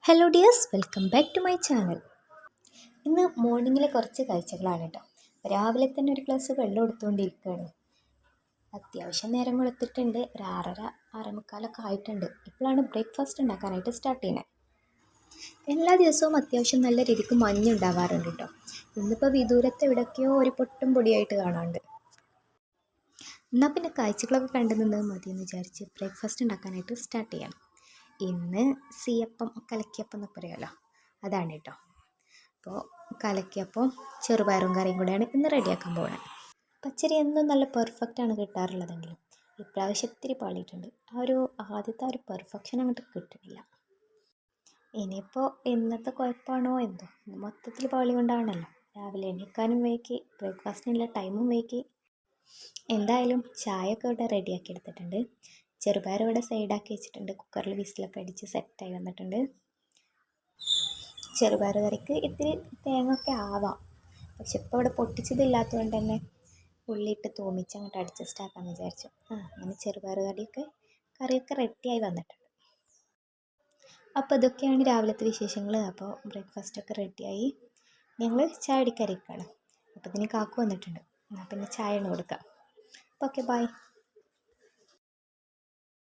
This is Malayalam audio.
Hello dears, welcome back to my channel. ഇന്ന് മോർണിംഗിലെ കുറച്ച് കാഴ്ചകളാണ് കേട്ടോ. രാവിലെ തന്നെ ഒരു ഗ്ലാസ് വെള്ളം എടുത്തുകൊണ്ടിരിക്കുകയാണ്. അത്യാവശ്യം നേരം വെളുത്തിട്ടുണ്ട്. ഒരു 6:30 6:45 ആയിട്ടുണ്ട്. ഇപ്പോഴാണ് ബ്രേക്ക്ഫാസ്റ്റ് ഉണ്ടാക്കാനായിട്ട് സ്റ്റാർട്ട് ചെയ്യുന്നത്. എല്ലാ ദിവസവും അത്യാവശ്യം നല്ല രീതിക്ക് മഞ്ഞുണ്ടാവാറുണ്ട് കേട്ടോ. ഇന്നിപ്പോൾ വിദൂരത്ത് എവിടെയൊക്കെയോ ഒരു പൊട്ടും പൊടിയായിട്ട് കാണാറുണ്ട്. എന്നാൽ പിന്നെ കാഴ്ചകളൊക്കെ കണ്ടു നിന്ന് മതിയെന്ന് വിചാരിച്ച് ബ്രേക്ക്ഫാസ്റ്റ് ഉണ്ടാക്കാനായിട്ട് സ്റ്റാർട്ട് ചെയ്യണം. ഇന്ന് സീയപ്പം കലക്കിയപ്പം എന്നൊക്കെ പറയുമല്ലോ, അതാണ് കേട്ടോ. അപ്പോൾ കലക്കിയപ്പം ചെറുപയറും കറിയും കൂടെയാണ് ഇന്ന് റെഡിയാക്കാൻ പോകുന്നത്. പച്ചരി എന്നും നല്ല പെർഫെക്റ്റാണ് കിട്ടാറുള്ളതെങ്കിലും ഇപ്രാവശ്യം ഇത്തിരി പാളിയിട്ടുണ്ട്. ആദ്യത്തെ ഒരു പെർഫെക്ഷൻ അങ്ങോട്ട് കിട്ടുന്നില്ല. ഇനിയിപ്പോൾ ഇന്നത്തെ കുഴപ്പമാണോ എന്തോ, മൊത്തത്തിൽ പാളി കൊണ്ടാണല്ലോ. രാവിലെ എണീക്കാനും വൈകി, ബ്രേക്ക്ഫാസ്റ്റിനുള്ള ടൈമും വൈകി. എന്തായാലും ചായയൊക്കെ ഇവിടെ റെഡിയാക്കി എടുത്തിട്ടുണ്ട്. ചെറുപയർ ഇവിടെ സൈഡാക്കി വെച്ചിട്ടുണ്ട്. കുക്കറിൽ വിസിലൊക്കെ അടിച്ച് സെറ്റായി വന്നിട്ടുണ്ട്. ചെറുപയർ കറിക്ക് ഇത്തിരി തേങ്ങ ഒക്കെ ആവാം, പക്ഷെ ഇപ്പോൾ ഇവിടെ പൊട്ടിച്ചതില്ലാത്തതുകൊണ്ട് തന്നെ ഉള്ളിയിട്ട് തൂമിച്ച് അങ്ങോട്ട് അഡ്ജസ്റ്റ് ആക്കാമെന്ന് വിചാരിച്ചു. അങ്ങനെ ചെറുപയർ കറിയൊക്കെ റെഡിയായി വന്നിട്ടുണ്ട്. അപ്പോൾ ഇതൊക്കെയാണ് രാവിലത്തെ വിശേഷങ്ങൾ. അപ്പോൾ ബ്രേക്ക്ഫാസ്റ്റൊക്കെ റെഡിയായി. ഞങ്ങൾ ചായ അടിക്കാതിരിക്കുകയാണ്. അപ്പോൾ ഇതിന് കാക്കു വന്നിട്ടുണ്ട്. എന്നാൽ പിന്നെ ചായ കൊടുക്കാം. അപ്പോൾ ഓക്കെ, ബൈ.